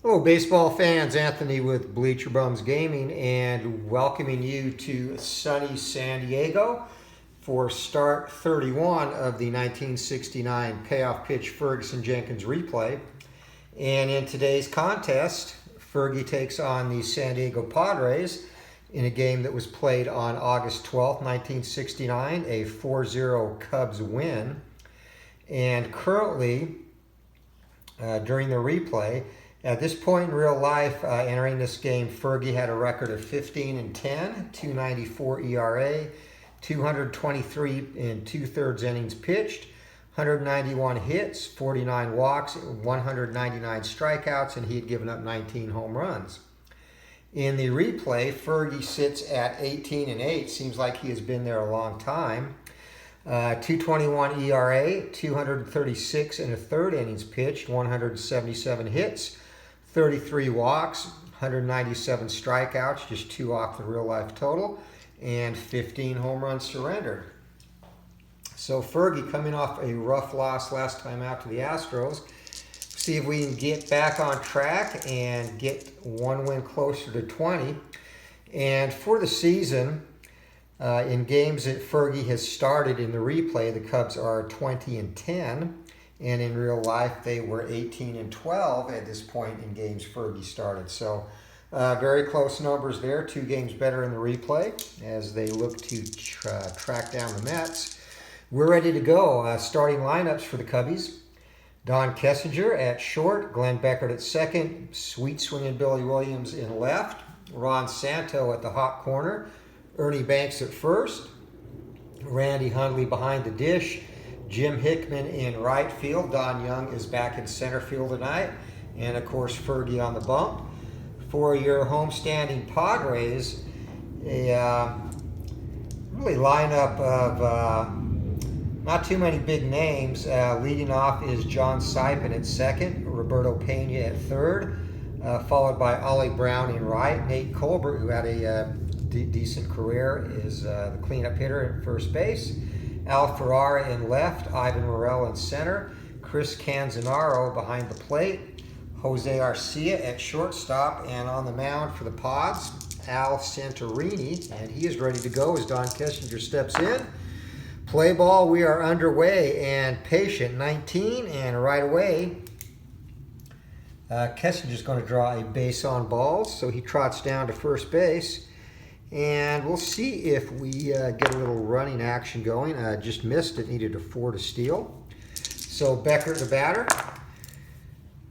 Hello, baseball fans. Anthony with Bleacher Bums Gaming, and welcoming you to sunny San Diego for start 31 of the 1969 payoff pitch Fergie Jenkins replay. And in today's contest, Fergie takes on the San Diego Padres in a game that was played on August 12th, 1969, a 4-0 Cubs win. And currently, during the replay, at this point in real life, entering this game, Fergie had a record of 15-10, 2.94 ERA, 223 and 2/3 innings pitched, 191 hits, 49 walks, 199 strikeouts, and he had given up 19 home runs. In the replay, Fergie sits at 18-8. Seems like he has been there a long time. 2.21 ERA, 236 and 1/3 innings pitched, 177 hits, 33 walks, 197 strikeouts, just 2 off the real life total, and 15 home runs surrendered. So Fergie coming off a rough loss last time out to the Astros. See if we can get back on track and get one win closer to 20. And for the season, in games that Fergie has started in the replay, the Cubs are 20-10. And in real life, they were 18-12 at this point in games Fergie started. So very close numbers there. 2 games better in the replay as they look to track down the Mets. We're ready to go. Starting lineups for the Cubbies. Don Kessinger at short, Glenn Beckert at second, sweet swinging Billy Williams in left, Ron Santo at the hot corner, Ernie Banks at first, Randy Hundley behind the dish, Jim Hickman in right field. Don Young is back in center field tonight. And, of course, Fergie on the bump. For your homestanding Padres, a really lineup of not too many big names. Leading off is John Sipin at second, Roberto Pena at third, followed by Ollie Brown in right. Nate Colbert, who had a decent career, is the cleanup hitter at first base. Al Ferrara in left, Ivan Morel in center, Chris Canzanaro behind the plate, Jose Arcia at shortstop, and on the mound for the Pods, Al Santorini, and he is ready to go as Don Kessinger steps in. Play ball, we are underway, and patient 19, and right away, Kessinger's going to draw a base on balls, so he trots down to first base. And we'll see if we get a little running action going. Just missed it, needed a 4 to steal. So Beckert the batter.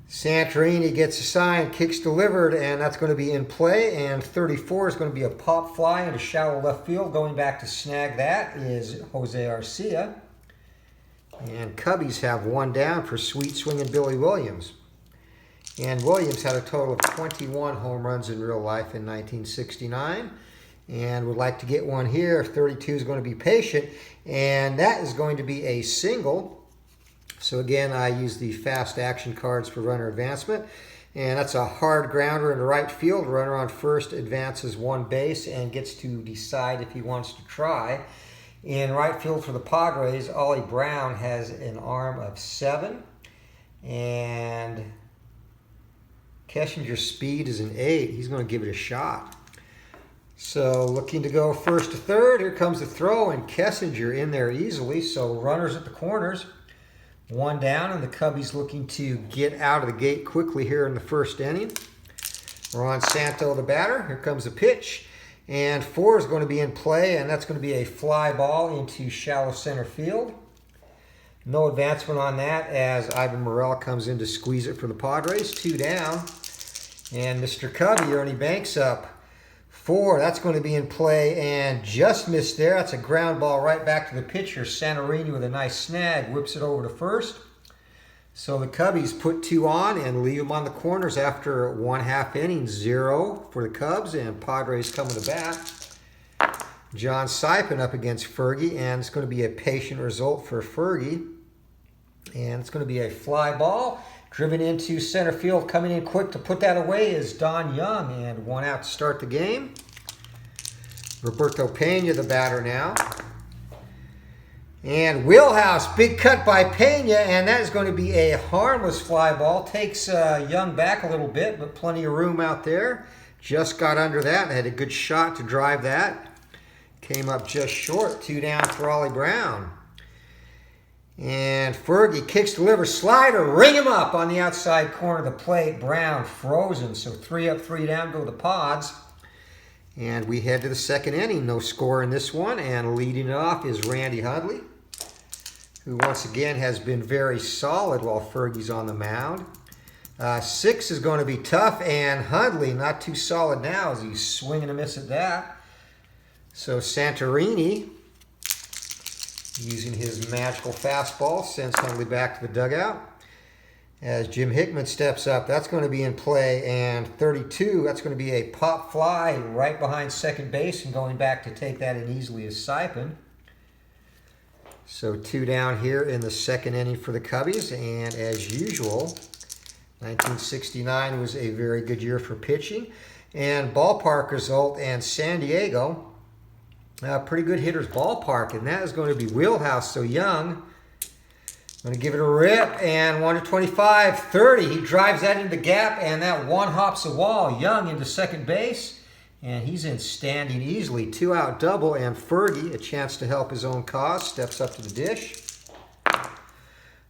Santorini gets assigned, kicks delivered, and that's going to be in play. And 34 is going to be a pop fly into shallow left field. Going back to snag that is Jose Arcia. And Cubbies have one down for sweet swinging Billy Williams. And Williams had a total of 21 home runs in real life in 1969. And would like to get one here. 32 is going to be patient, and that is going to be a single. So again, I use the fast action cards for runner advancement, and that's a hard grounder into right field. Runner on first advances one base and gets to decide if he wants to try. In right field for the Padres, Ollie Brown has an arm of 7, and Kessinger's speed is an 8. He's going to give it a shot. So looking to go first to third. Here comes the throw, and Kessinger in there easily. So runners at the corners. One down, and the Cubbies looking to get out of the gate quickly here in the first inning. Ron Santo the batter. Here comes the pitch. And 4 is going to be in play, and that's going to be a fly ball into shallow center field. No advancement on that as Ivan Morel comes in to squeeze it for the Padres. 2 down. And Mr. Cubby, Ernie Banks up. 4, that's going to be in play, and just missed there. That's a ground ball right back to the pitcher. Santorini with a nice snag, whips it over to first. So the Cubbies put 2 on and leave them on the corners after 1/2 inning. 0 for the Cubs, and Padres coming to bat. John Sipin up against Fergie, and it's going to be a patient result for Fergie. And it's going to be a fly ball. Driven into center field, coming in quick to put that away is Don Young, and 1 out to start the game. Roberto Pena, the batter now. And Wheelhouse, big cut by Pena, and that is going to be a harmless fly ball. Takes Young back a little bit, but plenty of room out there. Just got under that and had a good shot to drive that. Came up just short, 2 down for Ollie Brown. And Fergie kicks, delivers, slider, ring him up on the outside corner of the plate. Brown frozen, so 3 up, 3 down go the Pods. And we head to the second inning. No score in this one, and leading it off is Randy Hundley, who once again has been very solid while Fergie's on the mound. 6 is going to be tough, and Hundley not too solid now as he's swinging a miss at that. So Santorini, using his magical fastball, sends Hundley back to the dugout. As Jim Hickman steps up, that's going to be in play, and 32, that's going to be a pop fly right behind second base, and going back to take that in easily is Sipin. So 2 down here in the second inning for the Cubbies, and as usual, 1969 was a very good year for pitching. And ballpark result, and San Diego, pretty good hitter's ballpark, and that is going to be Wheelhouse. So Young, going to give it a rip, and 1-25, 30. He drives that into the gap, and that one hops the wall. Young into second base, and he's in standing easily. 2-out double, and Fergie, a chance to help his own cause, steps up to the dish.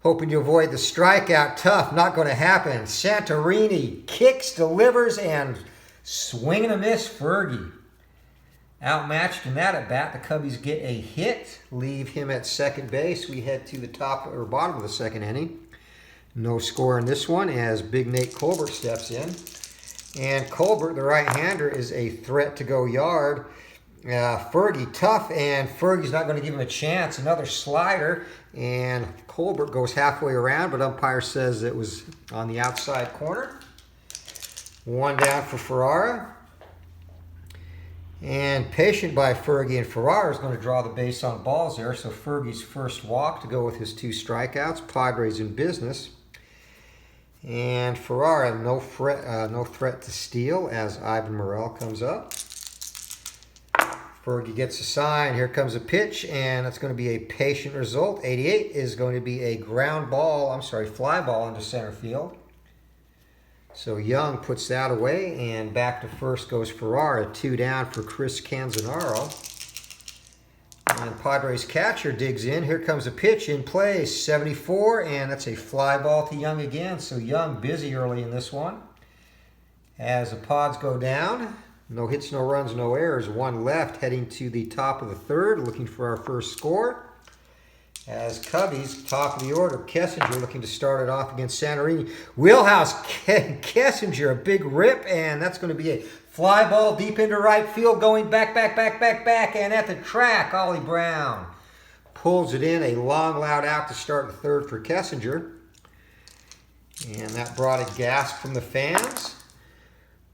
Hoping to avoid the strikeout. Tough, not going to happen. Santorini kicks, delivers, and swing and a miss, Fergie. Outmatched in that at bat. The Cubbies get a hit, leave him at second base. We head to the top or bottom of the second inning. No score in this one as Big Nate Colbert steps in. And Colbert, the right-hander, is a threat to go yard. Fergie tough, and Fergie's not going to give him a chance. Another slider, and Colbert goes halfway around, but umpire says it was on the outside corner. 1 down for Ferrara. And patient by Fergie, and Ferrara is going to draw the base on balls there. So Fergie's first walk to go with his 2 strikeouts. Padres in business. And Ferrara, no threat to steal as Ivan Morel comes up. Fergie gets a sign. Here comes a pitch, and it's going to be a patient result. 88 is going to be a fly ball into center field. So Young puts that away, and back to first goes Ferrara. 2 down for Chris Canzanaro. And Padres catcher digs in. Here comes a pitch in play, 74, and that's a fly ball to Young again. So Young busy early in this one. As the Pods go down, no hits, no runs, no errors. 1 left, heading to the top of the third, looking for our first score. As Cubbies, top of the order, Kessinger looking to start it off against Santorini. Wheelhouse, Kessinger, a big rip, and that's going to be a fly ball deep into right field, going back, and at the track, Ollie Brown pulls it in, a long, loud out to start the third for Kessinger. And that brought a gasp from the fans.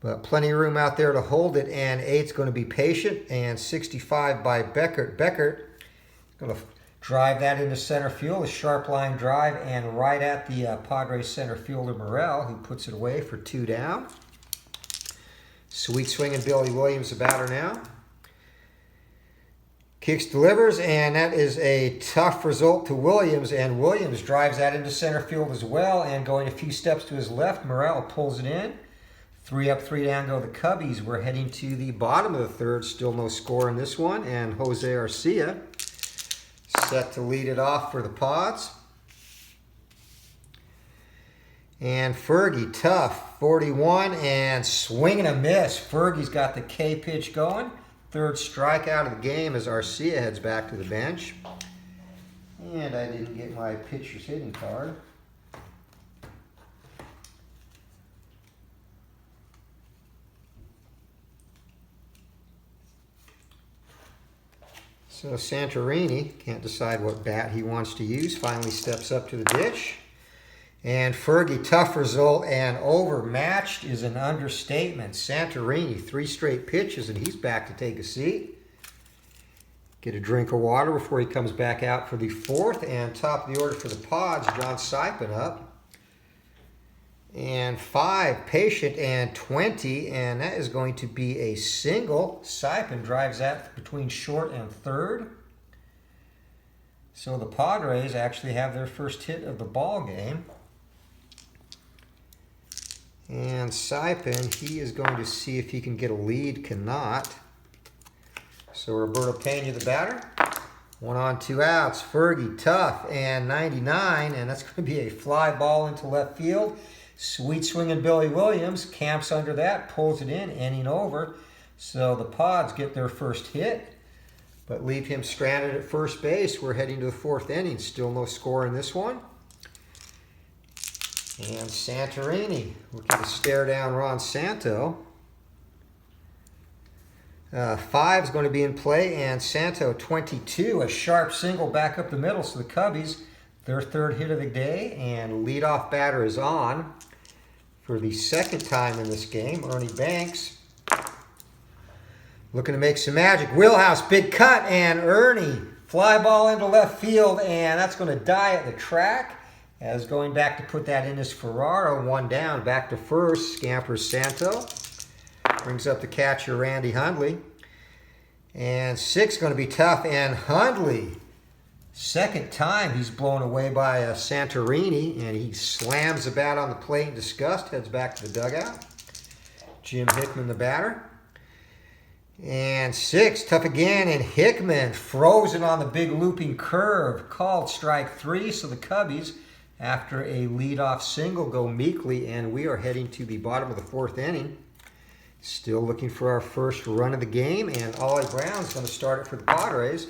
But plenty of room out there to hold it, and 8's going to be patient, and 65 by Beckert. Beckert going to drive that into center field, a sharp line drive, and right at the Padres center fielder Morel, who puts it away for 2 down. Sweet swinging Billy Williams, the batter now. Kicks, delivers, and that is a tough result to Williams, and Williams drives that into center field as well, and going a few steps to his left, Morel pulls it in. 3 up, 3 down go the Cubbies. We're heading to the bottom of the third. Still no score in this one, and Jose Arcia set to lead it off for the Pods. And Fergie, tough, 41, and swing and a miss. Fergie's got the K pitch going. 3rd strikeout of the game as Arcia heads back to the bench. And I didn't get my pitcher's hitting card. So Santorini can't decide what bat he wants to use. Finally steps up to the dish. And Fergie, tough result, and overmatched is an understatement. Santorini, 3 straight pitches, and he's back to take a seat. Get a drink of water before he comes back out for the 4th. And top of the order for the Pods, John Sipin up. And 5, patient, and 20, and that is going to be a single. Sipin drives that between short and third. So the Padres actually have their first hit of the ball game. And Saipin, he is going to see if he can get a lead, cannot. So Roberto Pena, the batter. 1 on, 2 outs. Fergie, tough, and 99, and that's going to be a fly ball into left field. Sweet swinging Billy Williams camps under that, pulls it in, inning over. So the Pods get their first hit, but leave him stranded at first base. We're heading to the 4th inning. Still no score in this one. And Santorini looking to stare down Ron Santo. 5 is going to be in play, and Santo 22, a sharp single back up the middle. So the Cubbies, their 3rd hit of the day, and leadoff batter is on for the 2nd time in this game. Ernie Banks looking to make some magic. Wheelhouse, big cut, and Ernie fly ball into left field, and that's going to die at the track. As going back to put that in is Ferraro. 1 down, back to first. Scampers Santo. Brings up the catcher, Randy Hundley. And 6 going to be tough. And Hundley, 2nd time he's blown away by Santorini. And he slams the bat on the plate in disgust. Heads back to the dugout. Jim Hickman, the batter. And 6, tough again. And Hickman, frozen on the big looping curve. Called strike 3. So the Cubbies, after a leadoff single, go meekly. And we are heading to the bottom of the 4th inning. Still looking for our first run of the game, and Ollie Brown's going to start it for the Padres.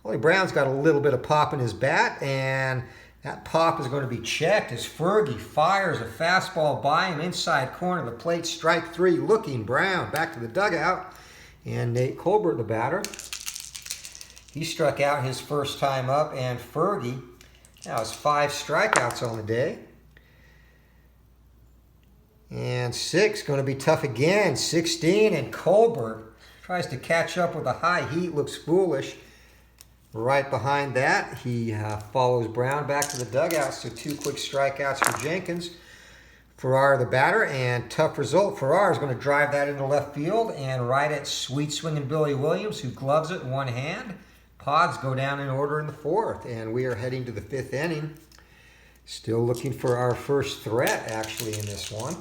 Ollie Brown's got a little bit of pop in his bat, and that pop is going to be checked as Fergie fires a fastball by him inside corner of the plate. Strike 3, looking Brown back to the dugout, and Nate Colbert, the batter. He struck out his first time up, and Fergie, that was 5 strikeouts on the day. And 6, going to be tough again. 16, and Colbert tries to catch up with a high heat, looks foolish. Right behind that, he follows Brown back to the dugout, so 2 quick strikeouts for Jenkins. Ferraro, the batter, and tough result. Ferraro is going to drive that into left field, and right at sweet swinging Billy Williams, who gloves it in one hand. Pods go down in order in the 4th, and we are heading to the 5th inning. Still looking for our first threat, actually, in this one.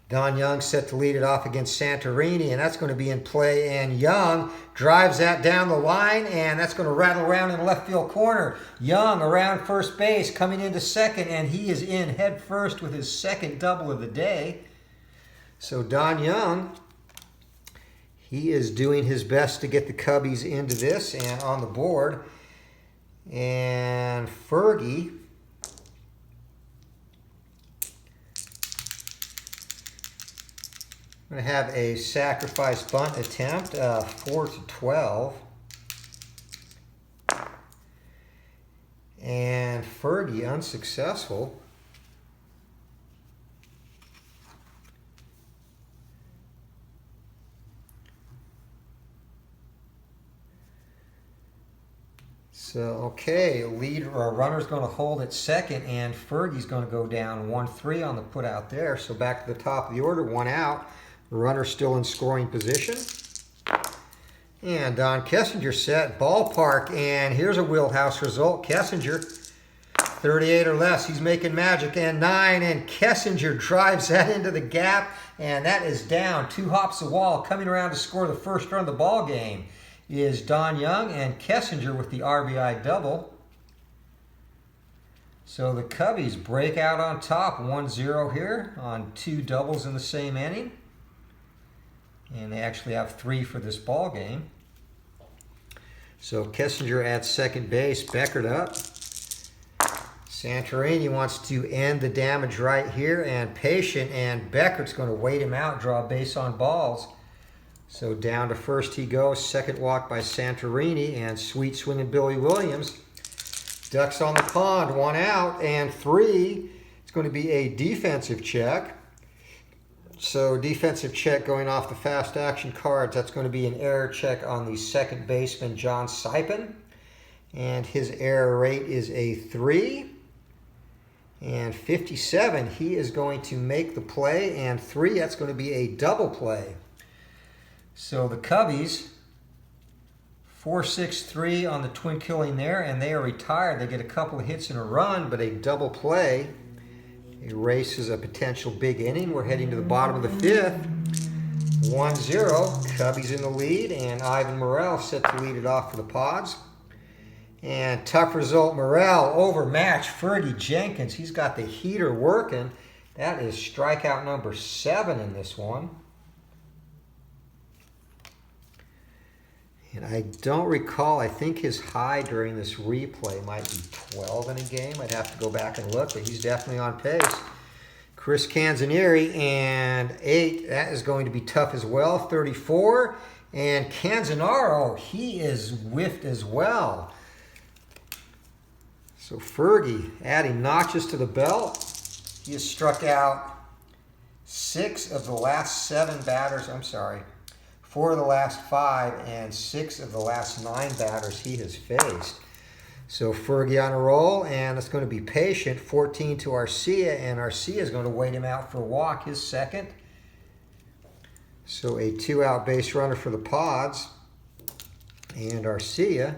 Don Young set to lead it off against Santorini, and that's going to be in play. And Young drives that down the line, and that's going to rattle around in the left field corner. Young around first base, coming into second, and he is in head first with his 2nd double of the day. So Don Young, he is doing his best to get the Cubbies into this and on the board. And Fergie, I'm going to have a sacrifice bunt attempt, 4-12. And Fergie unsuccessful. So, okay, runner's going to hold at second, and Fergie's going to go down 1-3 on the put out there. So back to the top of the order, 1 out. Runner still in scoring position. And Don Kessinger set, ballpark, and here's a wheelhouse result. Kessinger, 38 or less, he's making magic, and 9, and Kessinger drives that into the gap, and that is down. 2 hops the wall. Coming around to score the first run of the ball game is Don Young, and Kessinger with the RBI double. So the Cubbies break out on top, 1-0 here on 2 doubles in the same inning. And they actually have 3 for this ball game. So Kessinger at second base, Beckert up. Santorini wants to end the damage right here, and patient, and Beckert's going to wait him out, draw a base on balls. So down to first he goes, 2nd walk by Santorini, and sweet swinging Billy Williams. Ducks on the pond, 1 out, and 3. It's going to be a defensive check. So defensive check going off the fast action cards. That's going to be an error check on the 2nd baseman, John Saipin. And his error rate is a 3. And 57, he is going to make the play. And 3, that's going to be a double play. So the Cubbies, 4-6-3 on the twin killing there, and they are retired. They get a couple of hits and a run, but a double play erases a potential big inning. We're heading to the bottom of the fifth. 1-0, Cubbies in the lead, and Ivan Morrell set to lead it off for the Pods. And tough result, Morrell overmatched Fergie Jenkins. He's got the heater working. That is strikeout number 7 in this one. And I don't recall, I think his high during this replay might be 12 in a game. I'd have to go back and look, but he's definitely on pace. Chris Canzanieri, and 8, that is going to be tough as well, 34. And Canzanaro, he is whiffed as well. So Fergie adding notches to the belt. He has struck out 6 of the last 7 batters, 4 of the last 5, and 6 of the last 9 batters he has faced. So Fergie on a roll, and it's going to be patient. 14 to Arcia, and Arcia is going to wait him out for a walk, his second. So a 2-out base runner for the Pods. And Arcia,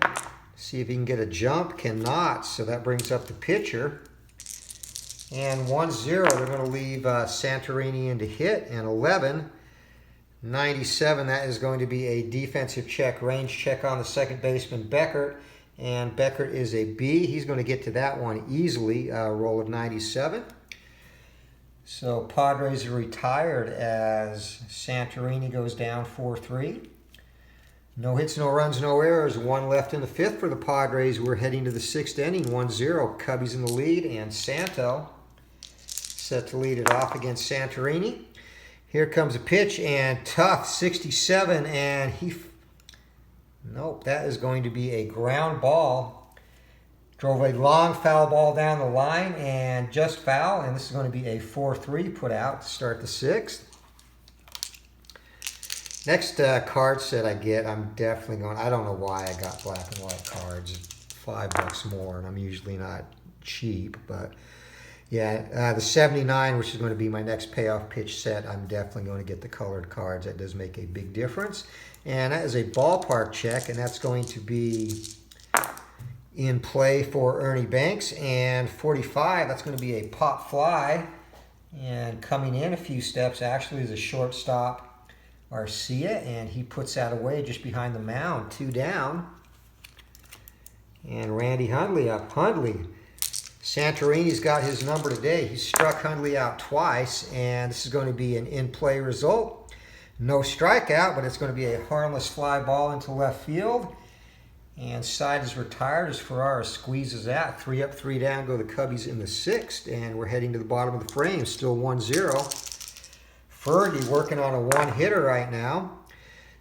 see if he can get a jump, cannot. So that brings up the pitcher. And 1-0, they're going to leave Santorini in to hit, and 11. 97, that is going to be a defensive check, range check on the second baseman, Beckert. And Beckert is a B. He's going to get to that one easily, roll of 97. So Padres are retired as Santorini goes down 4-3. No hits, no runs, no errors. 1 left in the 5th for the Padres. We're heading to the 6th inning, 1-0. Cubbies in the lead, and Santo set to lead it off against Santorini. Here comes a pitch, and tough, 67, and nope, that is going to be a ground ball. Drove a long foul ball down the line, and just foul, and this is going to be a 4-3 put out to start the 6th. Next card set I get, I'm definitely going, I don't know why I got black and white cards, $5 more, and I'm usually not cheap, but yeah, the 79, which is going to be my next payoff pitch set, I'm definitely going to get the colored cards. That does make a big difference. And that is a ballpark check, and that's going to be in play for Ernie Banks. And 45, that's going to be a pop fly. And coming in a few steps, actually, is a shortstop, Arcia, and he puts that away just behind the mound, 2 down. And Randy Hundley up. Hundley. Santorini's got his number today. He struck Hundley out twice, and this is going to be an in-play result. No strikeout, but it's going to be a harmless fly ball into left field. And side is retired as Ferrara squeezes that. 3 up, 3 down, go the Cubbies in the 6th, and we're heading to the bottom of the frame, still 1-0. Fergie working on a 1-hitter right now.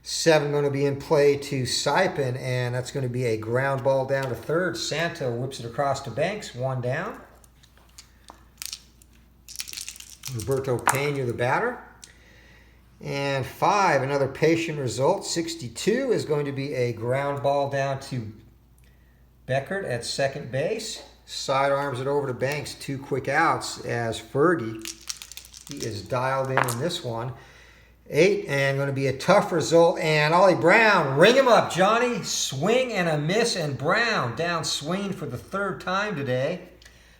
7 going to be in play to Saipan, and that's going to be a ground ball down to third. Santo whips it across to Banks, 1 down. Roberto Pena, the batter. And 5, another patient result. 62 is going to be a ground ball down to Beckert at second base. Sidearms it over to Banks, 2 quick outs as Fergie, he is dialed in this one. 8, and going to be a tough result. And Ollie Brown, ring him up, Johnny. Swing and a miss, and Brown down swinging for the 3rd time today.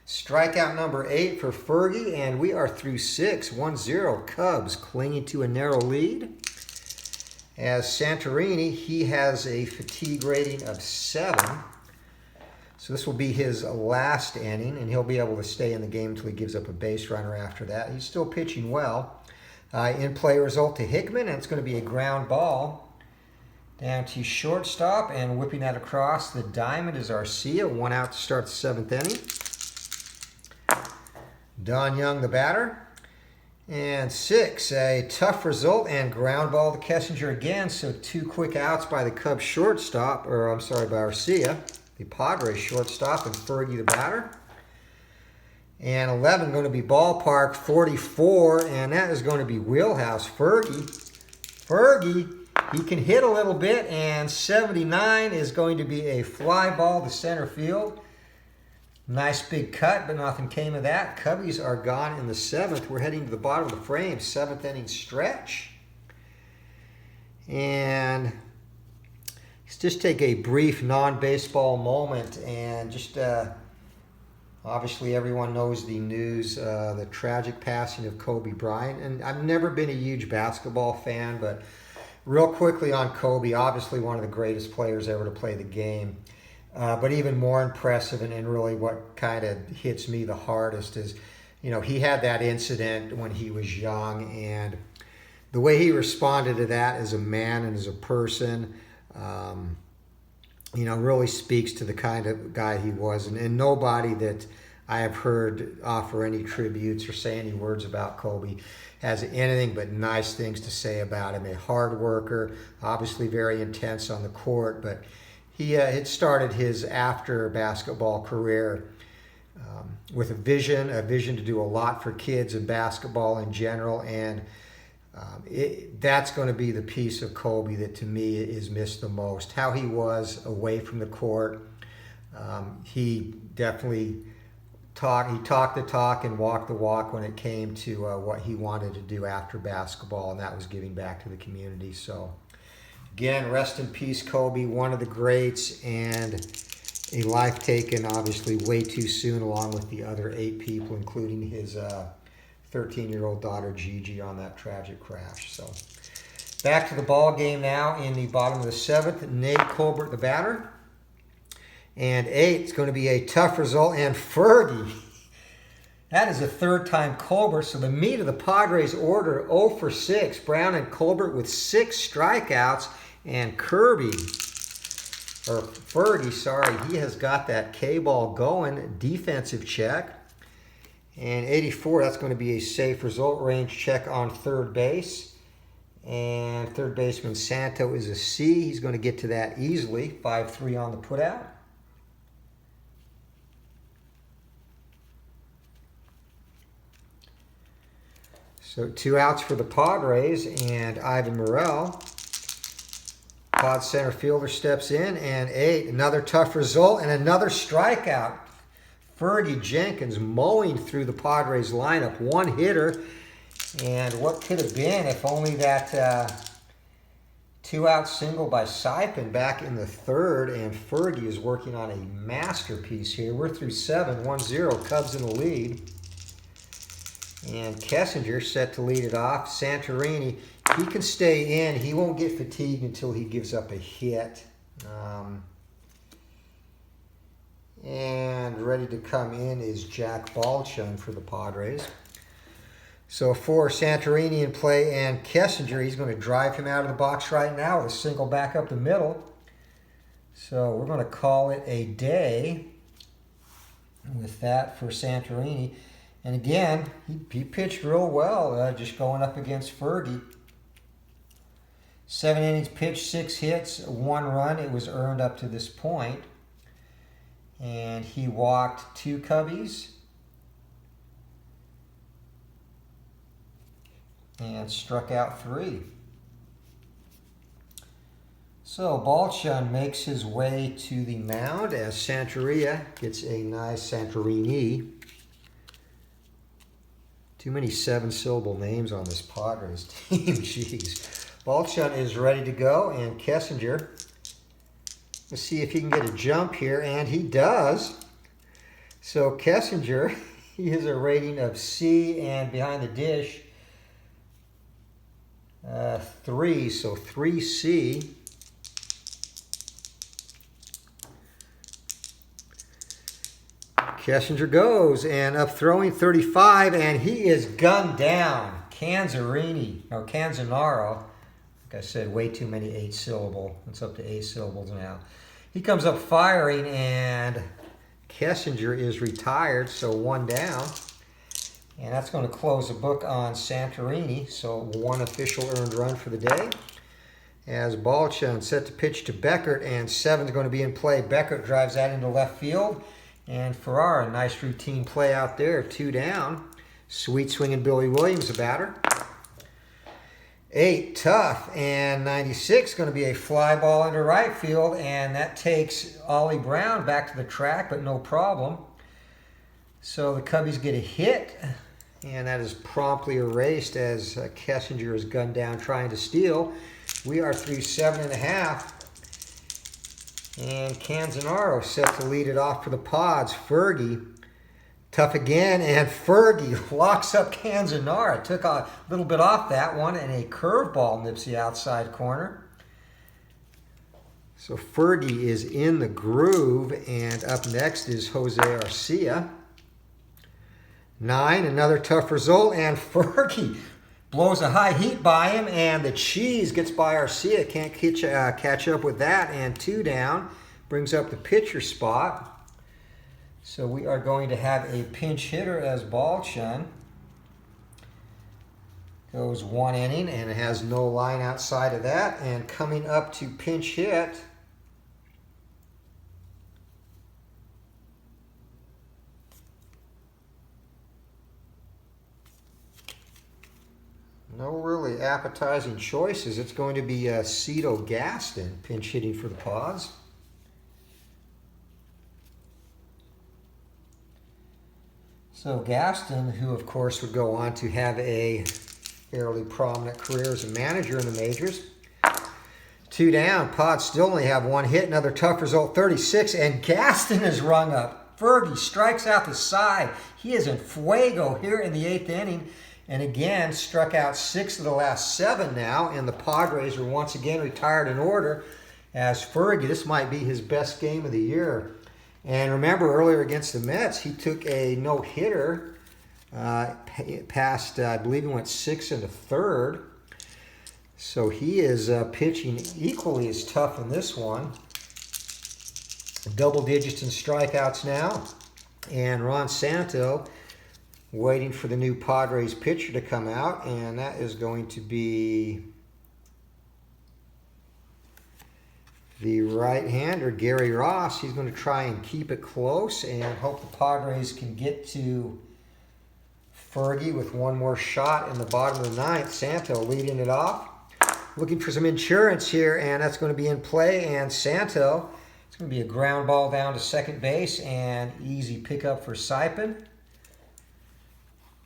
Strikeout number 8 for Fergie, and we are through 6. 1-0, Cubs clinging to a narrow lead. As Santorini, he has a fatigue rating of 7. So this will be his last inning, and he'll be able to stay in the game until he gives up a base runner after that. He's still pitching well. In-play result to Hickman, and it's going to be a ground ball down to shortstop, and whipping that across the diamond is Arcia. 1 out to start the 7th inning. Don Young, the batter. And 6, a tough result, and ground ball to Kessinger again, so 2 quick outs by the Cubs shortstop, by Arcia, the Padres shortstop, and Fergie, the batter. And 11 going to be ballpark, 44, and that is going to be wheelhouse. Fergie, he can hit a little bit, and 79 is going to be a fly ball to center field. Nice big cut, but nothing came of that. Cubbies are gone in the 7th. We're heading to the bottom of the frame, 7th inning stretch. And Let's just take a brief non-baseball moment and just obviously everyone knows the news, the tragic passing of Kobe Bryant. And I've never been a huge basketball fan, but real quickly on Kobe, obviously one of the greatest players ever to play the game. But even more impressive, and really what kind of hits me the hardest is, you know, he had that incident when he was young, and the way he responded to that as a man and as a person, you know, really speaks to the kind of guy he was. And nobody that I have heard offer any tributes or say any words about Kobe has anything but nice things to say about him. A hard worker, obviously very intense on the court, but he had started his after basketball career with a vision to do a lot for kids and basketball in general. And that's going to be the piece of Kobe that to me is missed the most. How he was away from the court. He definitely talked the talk and walked the walk when it came to what he wanted to do after basketball, and that was giving back to the community. So again, rest in peace, Kobe, one of the greats, and a life taken obviously way too soon, along with the other 8 people, including his 13-year-old daughter Gigi, on that tragic crash. So back to the ball game now in the bottom of the 7th. Nate Colbert, the batter. And 8, it's going to be a tough result. And Fergie, that is the 3rd time Colbert. So the meat of the Padres order 0 for 6. Brown and Colbert with 6 strikeouts. And Fergie, sorry, he has got that K-ball going. Defensive check. And 84, that's going to be a safe result. Range check on third base. And third baseman Santo is a C. He's going to get to that easily. 5-3 on the putout. So 2 outs for the Padres, and Ivan Morel, Pod center fielder, steps in, and 8, another tough result and another strikeout. Fergie Jenkins mowing through the Padres lineup, 1 hitter, and what could have been if only that 2-out single by Saipan back in the 3rd, and Fergie is working on a masterpiece here. We're through 7, 1-0, Cubs in the lead. And Kessinger set to lead it off. Santorini, he can stay in. He won't get fatigued until he gives up a hit. And ready to come in is Jack Balchung for the Padres. So for Santorini in play, and Kessinger, he's going to drive him out of the box right now with a single back up the middle. So we're going to call it a day with that for Santorini. And again, he pitched real well, just going up against Fergie. 7 innings pitched, 6 hits, 1 run. It was earned up to this point. And he walked 2 Cubbies. And struck out 3. So Balchung makes his way to the mound as Santeria gets a nice Santorini. Too many 7-syllable names on this Padres team. Jeez. Balchung is ready to go, and Kessinger, let's see if he can get a jump here, and he does. So Kessinger, he has a rating of C, and behind the dish, 3, so 3C. Kessinger goes, and up throwing 35, and he is gunned down. Canzanaro. Like I said, way too many 8-syllable. It's up to 8 syllables now. He comes up firing, and Kessinger is retired, so 1 down. And that's going to close the book on Santorini. So 1 official earned run for the day. As Balchung set to pitch to Beckert, and 7's going to be in play. Beckert drives that into left field. And Ferrara, a nice routine play out there, 2 down. Sweet swinging Billy Williams, the batter. 8, tough, and 96, going to be a fly ball into right field, and that takes Ollie Brown back to the track, but no problem. So the Cubbies get a hit, and that is promptly erased as Kessinger is gunned down trying to steal. We are through 7 1/2. And Canzonaro set to lead it off for the Pods. Fergie, tough again, and Fergie locks up Canzonaro. Took a little bit off that one, and a curveball nips the outside corner. So Fergie is in the groove, and up next is Jose Arcia. 9, another tough result, and Fergie blows a high heat by him, and the cheese gets by Arcia. Can't catch up with that, and 2 down. Brings up the pitcher spot. So we are going to have a pinch hitter as Balchun. Goes 1 inning, and it has no line outside of that. And coming up to pinch hit, no really appetizing choices. It's going to be Cito Gaston pinch hitting for the Pods. So Gaston, who of course would go on to have a fairly prominent career as a manager in the majors. 2 down. Pods still only have 1 hit. Another tough result, 36, and Gaston is rung up. Fergie strikes out the side. He is in fuego here in the 8th inning. And again, struck out 6 of the last 7 now, and the Padres are once again retired in order as Fergie, this might be his best game of the year. And remember, earlier against the Mets, he took a no-hitter past, I believe he went 6 1/3. So he is pitching equally as tough in this one. Double digits in strikeouts now. And Ron Santo waiting for the new Padres pitcher to come out, and that is going to be the right-hander, Gary Ross. He's going to try and keep it close and hope the Padres can get to Fergie with 1 more shot in the bottom of the 9th. Santo leading it off. Looking for some insurance here, and that's going to be in play, and Santo, it's going to be a ground ball down to second base, and easy pickup for Saipan.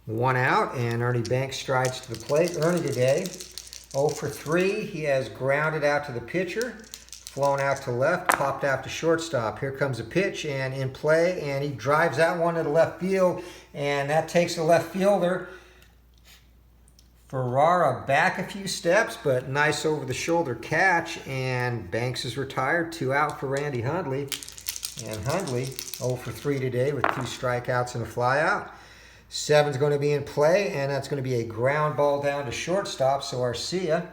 1 out, and Ernie Banks strides to the plate. Ernie today, 0 for 3. He has grounded out to the pitcher, flown out to left, popped out to shortstop. Here comes a pitch, and in play, and he drives that one to the left field, and that takes the left fielder, Ferrara, back a few steps, but nice over-the-shoulder catch, and Banks is retired. 2 out for Randy Hundley, and Hundley, 0 for 3 today with 2 strikeouts and a flyout. 7's going to be in play, and that's going to be a ground ball down to shortstop. So Arcia,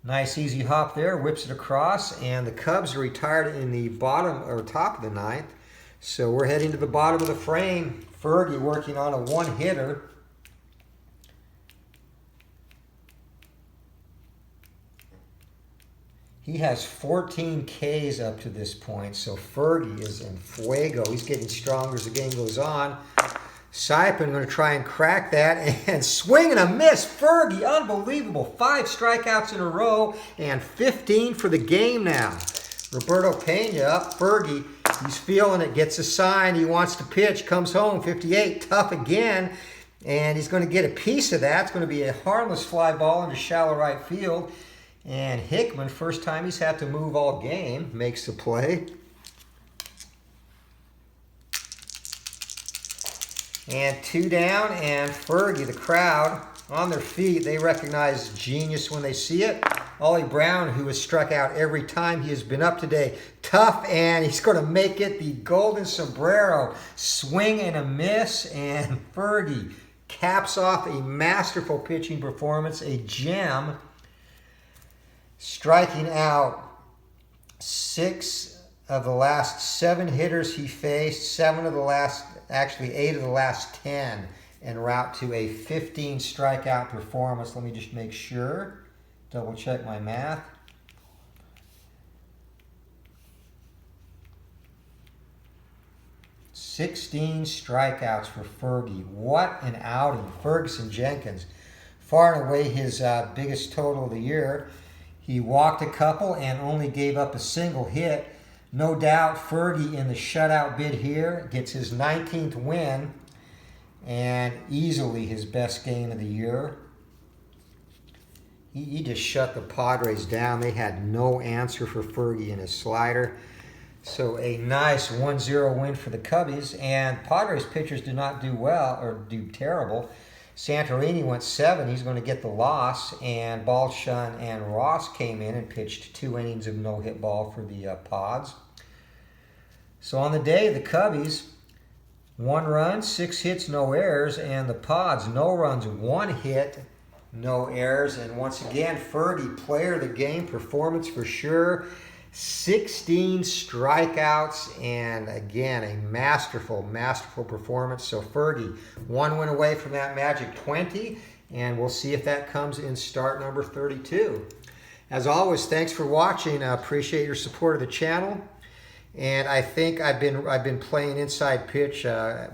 nice easy hop there, whips it across, and the Cubs are retired in the bottom or top of the 9th. So we're heading to the bottom of the frame. Fergie working on a 1-hitter. He has 14 Ks up to this point, so Fergie is in fuego. He's getting stronger as the game goes on. Saipan going to try and crack that, and swing and a miss. Fergie, unbelievable. 5 strikeouts in a row, and 15 for the game now. Roberto Pena up. Fergie, he's feeling it, gets a sign. He wants to pitch, comes home, 58, tough again. And he's going to get a piece of that. It's going to be a harmless fly ball into shallow right field. And Hickman, first time he's had to move all game, makes the play. And 2 down, and Fergie, the crowd, on their feet. They recognize genius when they see it. Ollie Brown, who has struck out every time he has been up today. Tough, and he's going to make it the golden sombrero. Swing and a miss, and Fergie caps off a masterful pitching performance, a gem. Striking out 6 of the last 7 hitters he faced, 8 of the last 10, en route to a 15 strikeout performance. Let me just make sure, double check my math. "16 strikeouts for Fergie. What an outing. Fergie Jenkins, far and away his biggest total of the year. He walked a couple and only gave up a single hit. No doubt Fergie in the shutout bid here gets his 19th win and easily his best game of the year. he just shut the Padres down. They had no answer for Fergie and his slider. So a nice 1-0 win for the Cubbies. And Padres pitchers did not do well, or do terrible. Santorini went 7. He's going to get the loss. And Balshun and Ross came in and pitched 2 innings of no-hit ball for the Pods. So on the day, the Cubbies, 1 run, 6 hits, no errors. And the Pods, no runs, 1 hit, no errors. And once again, Fergie, player of the game, performance for sure. 16 strikeouts, and again, a masterful performance. So Fergie, 1 win away from that magic 20, and we'll see if that comes in start number 32. As always, thanks for watching. I appreciate your support of the channel. And I think I've been playing inside pitch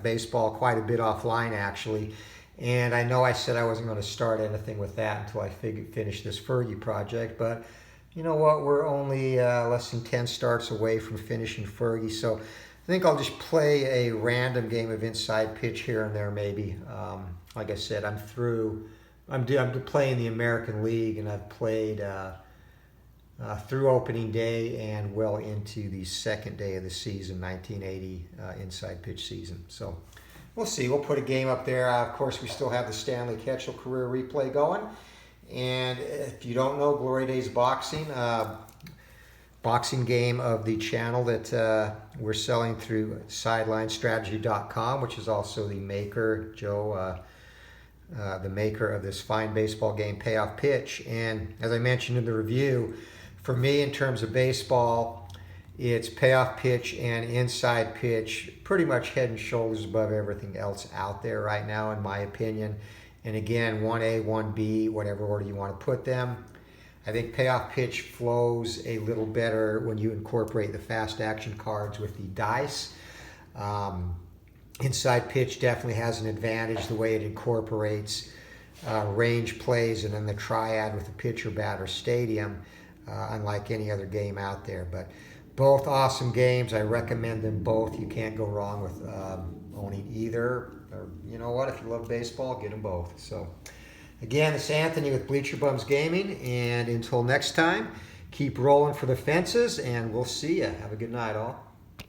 baseball quite a bit offline, actually. And I know I said I wasn't going to start anything with that until I finish this Fergie project, but you know what? We're only less than 10 starts away from finishing Fergie, so I think I'll just play a random game of inside pitch here and there, maybe. Like I said, I'm through. I'm playing the American League, and I've played through opening day and well into the second day of the season, 1980 inside pitch season. So we'll see. We'll put a game up there. Of course, we still have the Stanley Ketchel career replay going. And if you don't know, Glory Days Boxing, boxing game of the channel that we're selling through SidelineStrategy.com, which is also the maker, Joe, the maker of this fine baseball game, Payoff Pitch. And as I mentioned in the review, for me, in terms of baseball, it's Payoff Pitch and inside pitch, pretty much head and shoulders above everything else out there right now, in my opinion. And again, 1A, 1B, whatever order you want to put them. I think Payoff Pitch flows a little better when you incorporate the fast action cards with the dice. Inside Pitch definitely has an advantage, the way it incorporates range plays and then the triad with the pitcher, batter, stadium, unlike any other game out there. But both awesome games. I recommend them both. You can't go wrong with owning either. Or, you know what, if you love baseball, get them both. So again, it's Anthony with Bleacher Bums Gaming, and until next time, keep rolling for the fences, and we'll see ya. Have a good night, all.